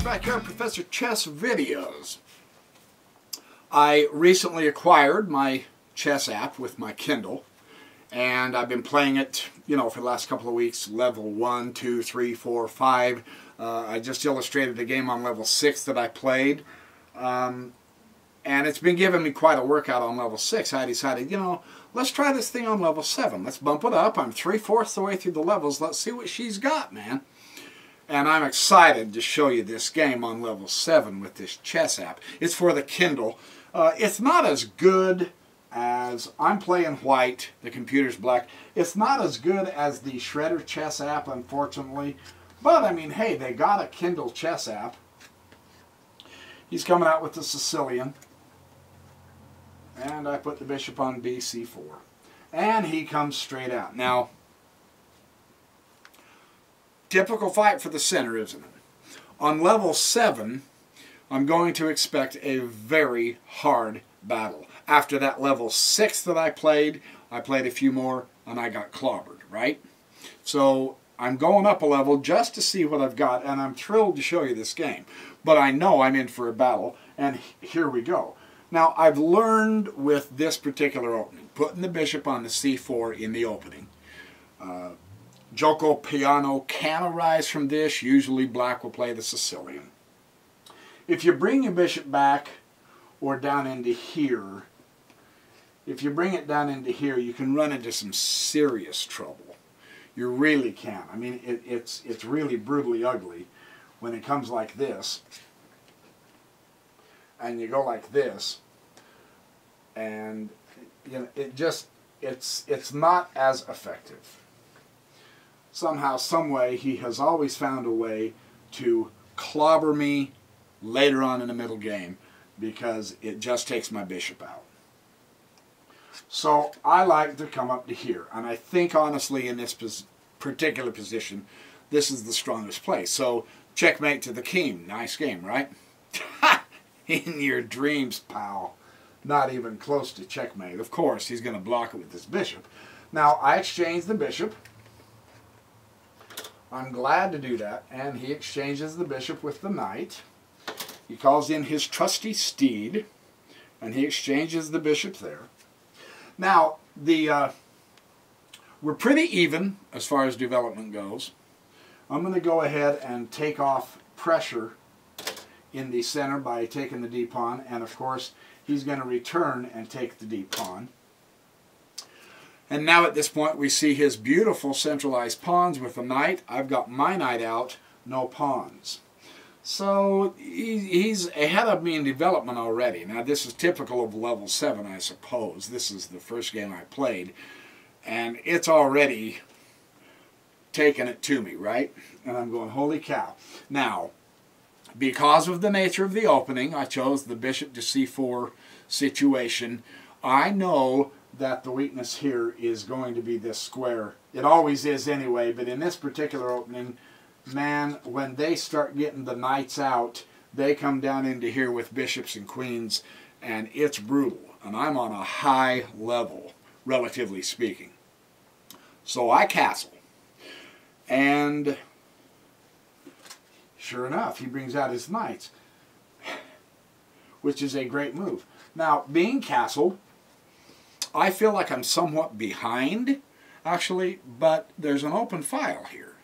Backyard Professor Chess videos. I recently acquired my chess app with my Kindle, and I've been playing it, for the last couple of weeks, level 1, 2, 3, 4, 5. I just illustrated a game on level 6 that I played, and it's been giving me quite a workout on level 6. I decided, let's try this thing on level 7. Let's bump it up. I'm 3/4 the way through the levels. Let's see what she's got, man. And I'm excited to show you this game on level 7 with this chess app. It's for the Kindle. It's not as good as, I'm playing white, the computer's black. It's not as good as the Shredder chess app, unfortunately. But, I mean, hey, they got a Kindle chess app. He's coming out with the Sicilian. And I put the bishop on bc4. And he comes straight out. Now, typical fight for the center, isn't it? On level 7, I'm going to expect a very hard battle. After that level 6 that I played a few more, and I got clobbered, right? So I'm going up a level just to see what I've got, and I'm thrilled to show you this game. But I know I'm in for a battle, and here we go. Now, I've learned with this particular opening, putting the bishop on the c4 in the opening. Gioco Piano can arise from this. Usually black will play the Sicilian. If you bring your bishop back or down into here, if you bring it down into here, you can run into some serious trouble. You really can. I mean, it's really brutally ugly when it comes like this. And you go like this. And it's not as effective. Somehow, some way, he has always found a way to clobber me later on in the middle game because it just takes my bishop out. So I like to come up to here, and I think honestly in this particular position, this is the strongest place. So checkmate to the king. Nice game, right? In your dreams, pal. Not even close to checkmate. Of course, he's going to block it with his bishop. Now, I exchange the bishop. I'm glad to do that, and he exchanges the bishop with the knight. He calls in his trusty steed, and he exchanges the bishop there. Now, we're pretty even as far as development goes. I'm going to go ahead and take off pressure in the center by taking the d-pawn, and of course, he's going to return and take the d-pawn. And now at this point we see his beautiful centralized pawns with the knight. I've got my knight out, no pawns. So he's ahead of me in development already. Now this is typical of level 7, I suppose. This is the first game I played. And it's already taken it to me, right? And I'm going, holy cow. Now, because of the nature of the opening, I chose the bishop to c4 situation. I know that the weakness here is going to be this square. It always is anyway, but in this particular opening, man, when they start getting the knights out, they come down into here with bishops and queens, and it's brutal. And I'm on a high level, relatively speaking. So I castle. And sure enough, he brings out his knights, which is a great move. Now, being castled, I feel like I'm somewhat behind, actually, but there's an open file here.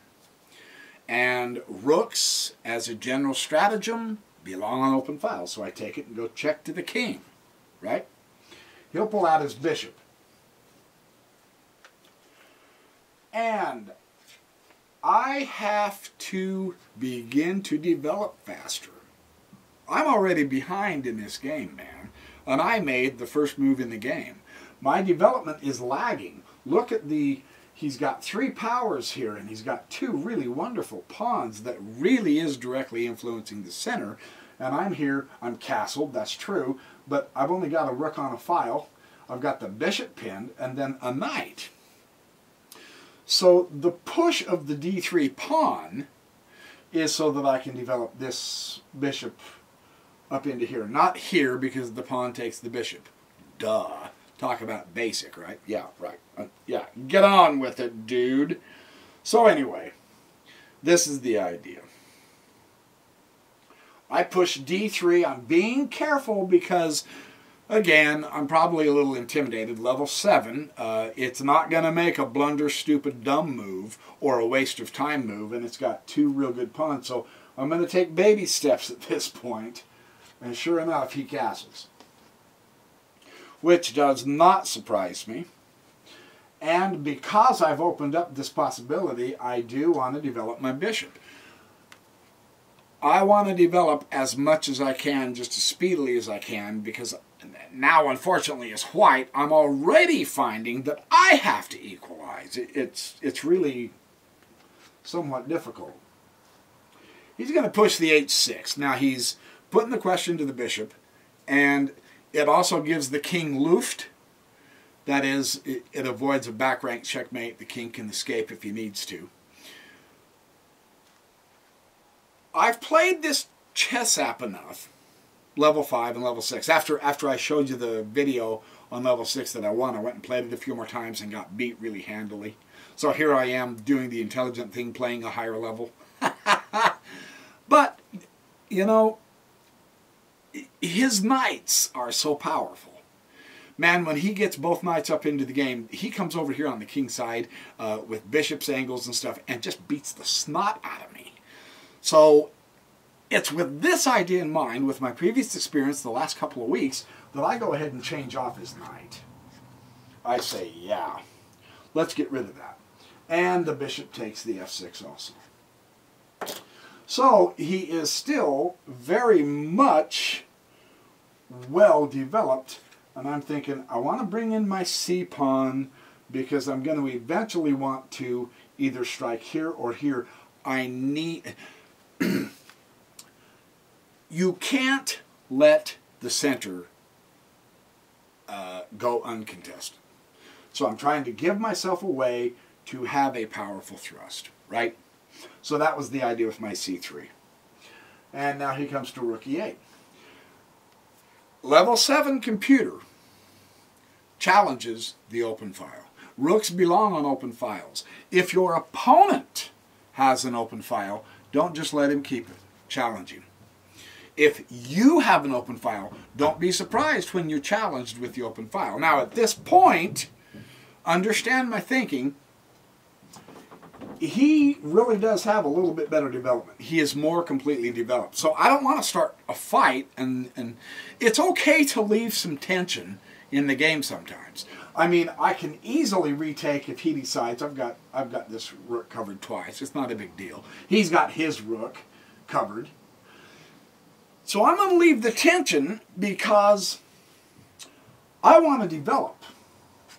And rooks, as a general stratagem, belong on open files. So I take it and go check to the king, right? He'll pull out his bishop. And I have to begin to develop faster. I'm already behind in this game, man. And I made the first move in the game. My development is lagging. Look at he's got 3 powers here, and he's got 2 really wonderful pawns that really is directly influencing the center. And I'm here, I'm castled, that's true, but I've only got a rook on a file. I've got the bishop pinned, and then a knight. So the push of the d3 pawn is so that I can develop this bishop up into here. Not here, because the pawn takes the bishop. Duh. Talk about basic, right? Yeah, right. Yeah, get on with it, dude. So anyway, this is the idea. I push d3. I'm being careful because, again, I'm probably a little intimidated. Level 7, it's not going to make a blunder, stupid, dumb move or a waste of time move, and it's got 2 real good pawns. So I'm going to take baby steps at this point, and sure enough, he castles. Which does not surprise me. And because I've opened up this possibility, I do want to develop my bishop. I want to develop as much as I can, just as speedily as I can, because now, unfortunately, as white, I'm already finding that I have to equalize. It's really somewhat difficult. He's going to push the h6. Now, he's putting the question to the bishop, and it also gives the king luft. That is, it avoids a back rank checkmate. The king can escape if he needs to. I've played this chess app enough, level 5 and level 6. After I showed you the video on level 6 that I won, I went and played it a few more times and got beat really handily. So here I am doing the intelligent thing, playing a higher level. But, you know, his knights are so powerful. Man, when he gets both knights up into the game, he comes over here on the king side with bishop's angles and stuff and just beats the snot out of me. So it's with this idea in mind, with my previous experience the last couple of weeks, that I go ahead and change off his knight. I say, yeah, let's get rid of that. And the bishop takes the f6 also. So he is still very much well developed. And I'm thinking, I want to bring in my c-pawn because I'm going to eventually want to either strike here or here. I need... You can't let the center go uncontested. So I'm trying to give myself a way to have a powerful thrust, right? So that was the idea with my c3. And now he comes to rook e8. Level 7 computer challenges the open file. Rooks belong on open files. If your opponent has an open file, don't just let him keep it. Challenge him. If you have an open file, don't be surprised when you're challenged with the open file. Now, at this point, understand my thinking. He really does have a little bit better development. He is more completely developed. So I don't want to start a fight, and it's okay to leave some tension in the game sometimes. I mean, I can easily retake if he decides I've got this rook covered twice. It's not a big deal. He's got his rook covered. So I'm going to leave the tension because I want to develop.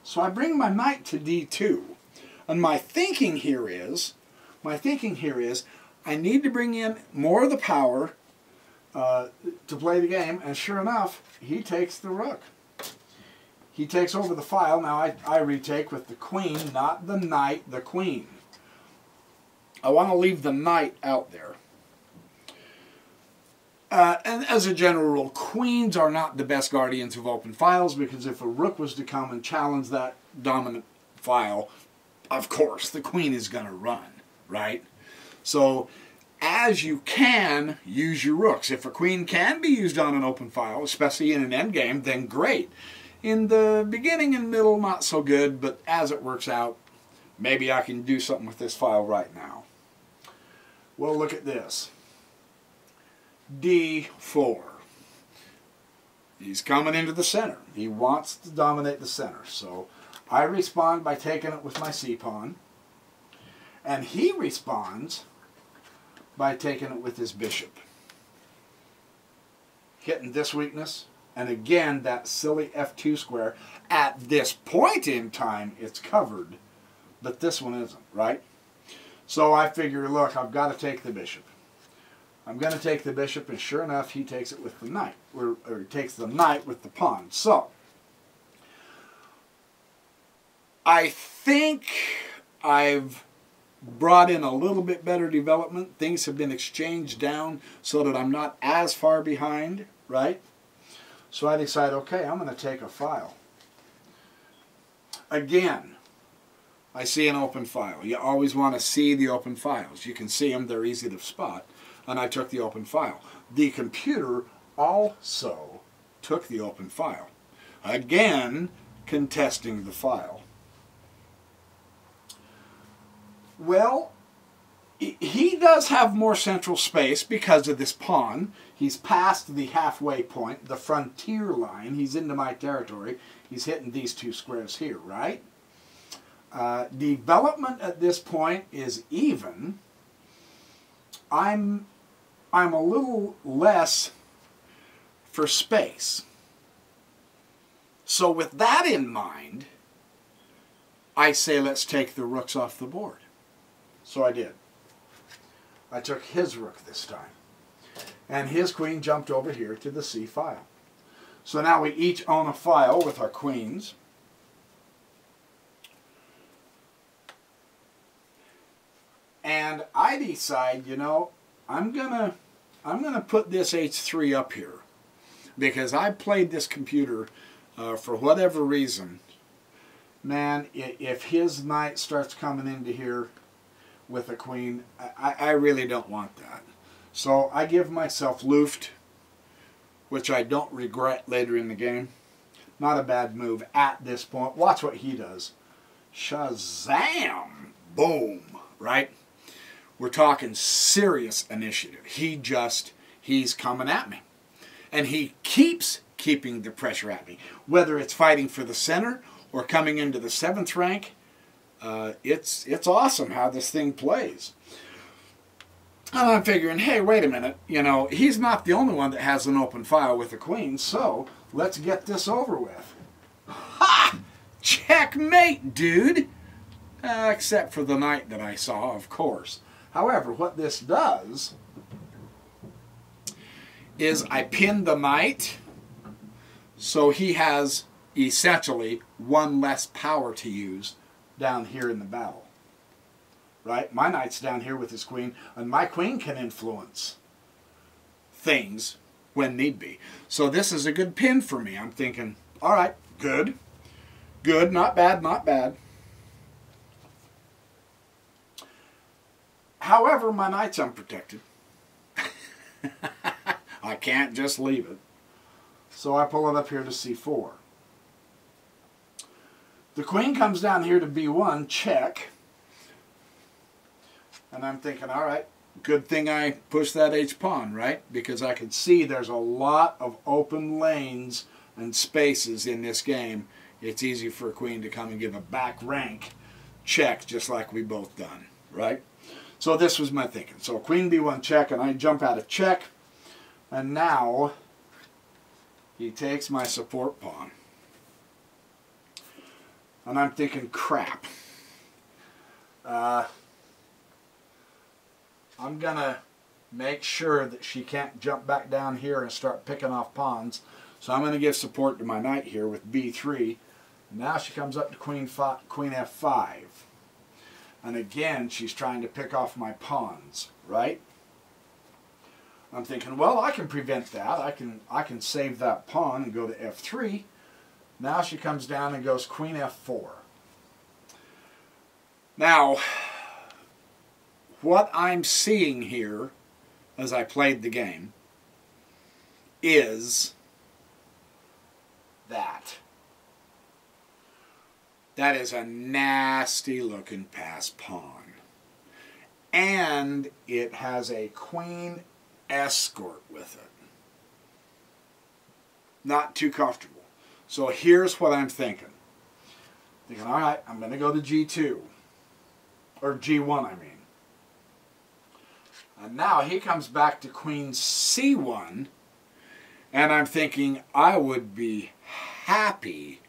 So I bring my knight to d2. And my thinking here is, I need to bring in more of the power to play the game. And sure enough, he takes the rook. He takes over the file. Now I retake with the queen, not the knight, the queen. I want to leave the knight out there. And as a general rule, queens are not the best guardians of open files, because if a rook was to come and challenge that dominant file, of course, the queen is going to run, right? So, as you can, use your rooks. If a queen can be used on an open file, especially in an endgame, then great. In the beginning and middle, not so good, but as it works out, maybe I can do something with this file right now. Well, look at this. d4. He's coming into the center. He wants to dominate the center. So I respond by taking it with my c-pawn. And he responds by taking it with his bishop. hitting this weakness. And again, that silly f2 square. At this point in time, it's covered. But this one isn't, right? So I figure, look, I've got to take the bishop. I'm going to take the bishop, and sure enough, he takes it with the knight. Or he takes the knight with the pawn. So, I think I've brought in a little bit better development. Things have been exchanged down so that I'm not as far behind, right? So I decide, okay, I'm going to take a file. Again, I see an open file. You always want to see the open files. You can see them, they're easy to spot. And I took the open file. The computer also took the open file. Again, contesting the file. Well, he does have more central space because of this pawn. He's past the halfway point, the frontier line. He's into my territory. He's hitting these two squares here, right? Development at this point is even. I'm a little less for space. So with that in mind, I say let's take the rooks off the board. So I did. I took his rook this time. And his queen jumped over here to the C file. So now we each own a file with our queens. And I decide, you know, I'm gonna put this H3 up here because I played this computer for whatever reason. Man, if his knight starts coming into here with a queen, I really don't want that. So I give myself Luft, which I don't regret later in the game. Not a bad move at this point. Watch what he does. Shazam! Boom! Right? We're talking serious initiative. He's coming at me. And he keeps keeping the pressure at me. Whether it's fighting for the center or coming into the 7th rank, it's awesome how this thing plays. And I'm figuring, hey, wait a minute. You know, he's not the only one that has an open file with a queen, so let's get this over with. Ha! Checkmate, dude! Except for the knight that I saw, of course. However, what this does is I pin the knight, so he has essentially one less power to use down here in the battle. Right? My knight's down here with his queen, and my queen can influence things when need be. So this is a good pin for me. I'm thinking, all right, good, good, not bad, not bad. However, my knight's unprotected. I can't just leave it. So I pull it up here to C4. The queen comes down here to B1, check. And I'm thinking, all right, good thing I pushed that H-pawn, right? Because I can see there's a lot of open lanes and spaces in this game. It's easy for a queen to come and give a back rank check, just like we both done, right? So this was my thinking. So queen B1 check, and I jump out of check. And now he takes my support pawn. And I'm thinking, crap. I'm going to make sure that she can't jump back down here and start picking off pawns. So I'm going to give support to my knight here with B3. Now she comes up to queen F5. And again, she's trying to pick off my pawns, right? I'm thinking, well, I can prevent that. I can save that pawn and go to F3. Now she comes down and goes queen F4. Now, what I'm seeing here as I played the game is that. That is a nasty looking pass pawn. And it has a queen escort with it. Not too comfortable. So here's what I'm thinking. Thinking, all right, I'm going to go to G2. Or G1, I mean. And now he comes back to queen C1. And I'm thinking I would be happy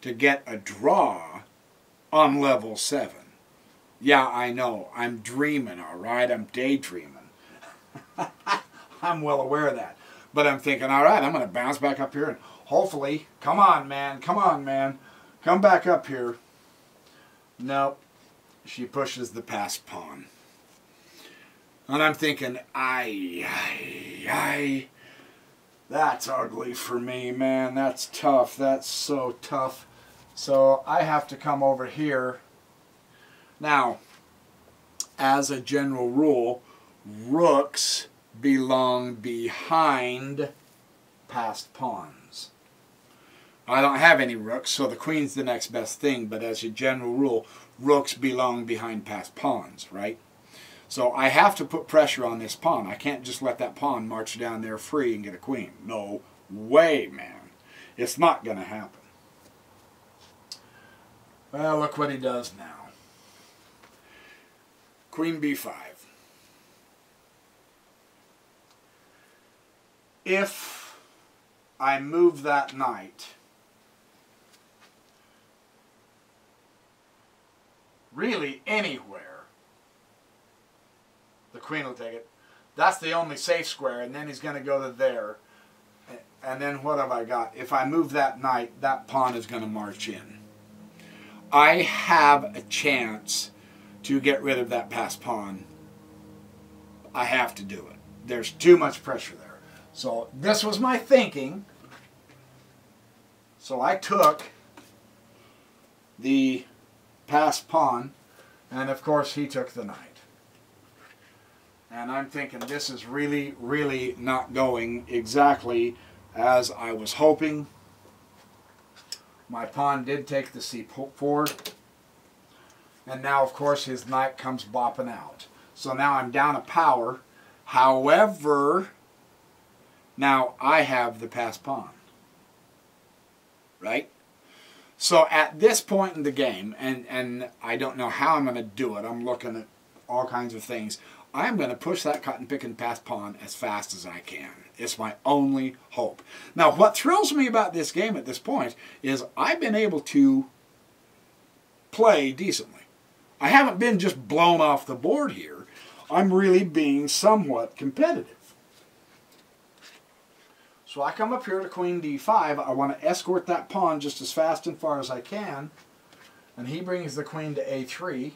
to get a draw on level 7. Yeah, I know. I'm dreaming, all right? I'm daydreaming. I'm well aware of that. But I'm thinking, all right, I'm going to bounce back up here and hopefully, come on, man, come back up here. Nope. She pushes the passed pawn. And I'm thinking, that's ugly for me, man. That's tough. That's so tough. So I have to come over here. Now, as a general rule, rooks belong behind passed pawns. I don't have any rooks, so the queen's the next best thing, but as a general rule, rooks belong behind passed pawns, right? So I have to put pressure on this pawn. I can't just let that pawn march down there free and get a queen. No way, man. It's not going to happen. Well, look what he does now. Queen b5. If I move that knight, really anywhere, the queen will take it. That's the only safe square, and then he's going to go to there. And then what have I got? If I move that knight, that pawn is going to march in. I have a chance to get rid of that passed pawn. I have to do it. There's too much pressure there. So this was my thinking. So I took the passed pawn, and of course he took the knight. And I'm thinking this is really, really not going exactly as I was hoping. My pawn did take the c4. And now, of course, his knight comes bopping out. So now I'm down a power. However, now I have the passed pawn. Right? So at this point in the game, and I don't know how I'm going to do it. I'm looking at all kinds of things. I'm going to push that cotton-picking passed pawn as fast as I can. It's my only hope. Now, what thrills me about this game at this point is I've been able to play decently. I haven't been just blown off the board here. I'm really being somewhat competitive. So I come up here to queen d5. I want to escort that pawn just as fast and far as I can. And he brings the queen to a3.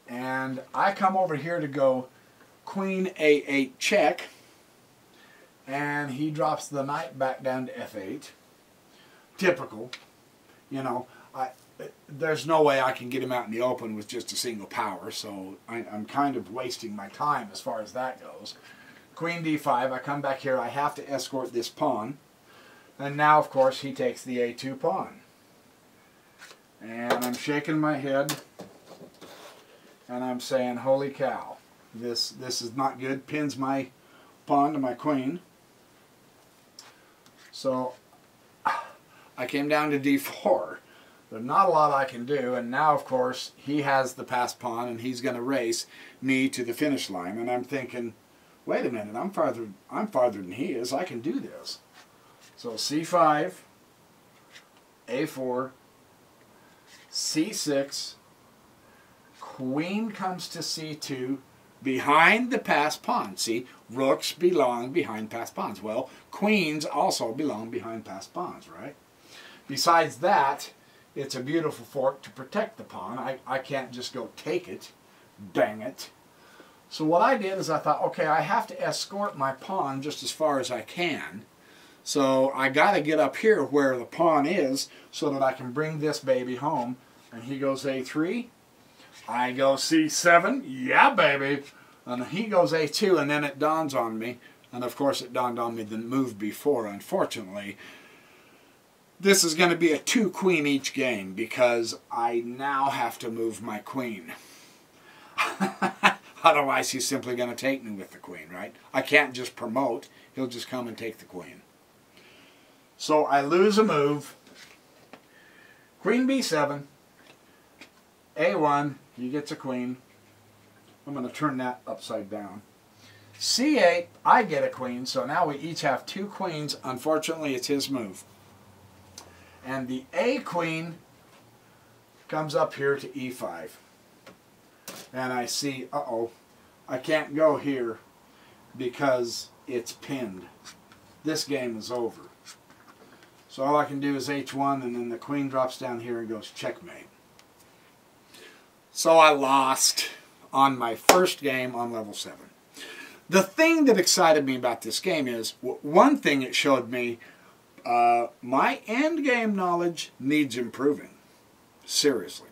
And I come over here to go queen a8 check. And he drops the knight back down to f8. Typical. You know, there's no way I can get him out in the open with just a single power. So I'm kind of wasting my time as far as that goes. Queen d5. I come back here. I have to escort this pawn. And now, of course, he takes the a2 pawn. And I'm shaking my head. And I'm saying, holy cow, this is not good. Pins my pawn to my queen. So I came down to d4. There's not a lot I can do. And now, of course, he has the passed pawn, and he's going to race me to the finish line. And I'm thinking, wait a minute, I'm farther than he is. I can do this. So c5, a4, c6. Queen comes to c2 behind the passed pawn. See, rooks belong behind passed pawns. Well, queens also belong behind passed pawns, right? Besides that, it's a beautiful fork to protect the pawn. I can't just go take it. Dang it. So what I did is I thought, okay, I have to escort my pawn just as far as I can. So I got to get up here where the pawn is so that I can bring this baby home. And he goes a3. I go c7, yeah baby, and he goes a2, and then it dawns on me, and of course it dawned on me the move before, unfortunately. This is going to be a 2 queen each game, because I now have to move my queen. Otherwise he's simply going to take me with the queen, right? I can't just promote, he'll just come and take the queen. So I lose a move, queen b7, a1, he gets a queen. I'm going to turn that upside down. C8, I get a queen, so now we each have 2 queens. Unfortunately, it's his move. And the A queen comes up here to E5. And I see, uh-oh, I can't go here because it's pinned. This game is over. So all I can do is H1, and then the queen drops down here and goes checkmate. So I lost on my first game on level 7. The thing that excited me about this game is, one thing it showed me, my endgame knowledge needs improving. Seriously.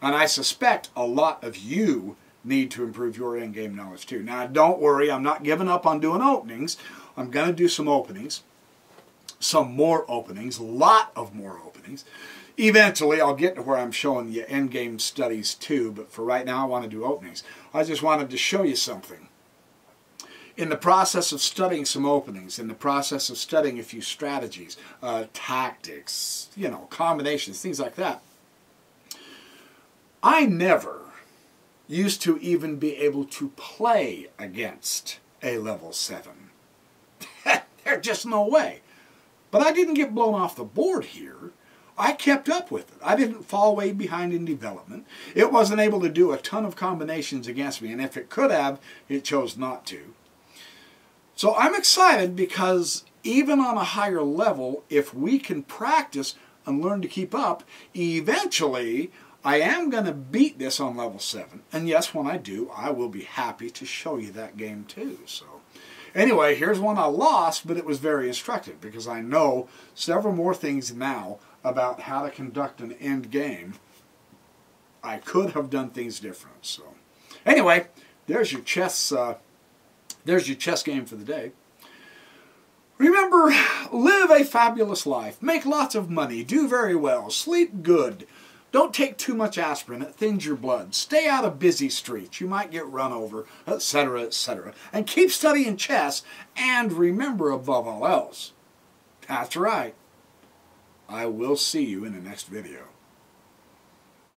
And I suspect a lot of you need to improve your endgame knowledge too. Now don't worry, I'm not giving up on doing openings. I'm going to do some openings. Some more openings. A lot of more openings. Eventually I'll get to where I'm showing you endgame studies too, but for right now I want to do openings. I just wanted to show you something. In the process of studying some openings, in the process of studying a few strategies, tactics, you know, combinations, things like that, I never used to even be able to play against a level 7. There's just no way. But I didn't get blown off the board here. I kept up with it. I didn't fall way behind in development. It wasn't able to do a ton of combinations against me, and if it could have, it chose not to. So I'm excited because even on a higher level, if we can practice and learn to keep up, eventually I am going to beat this on level 7. And yes, when I do, I will be happy to show you that game too. So anyway, here's one I lost, but it was very instructive because I know several more things now about how to conduct an end game. I could have done things different. So anyway, there's your chess game for the day. Remember, live a fabulous life. Make lots of money. Do very well. Sleep good. Don't take too much aspirin. It thins your blood. Stay out of busy streets. You might get run over, etc., etc. And keep studying chess. And remember, above all else, that's right, I will see you in the next video.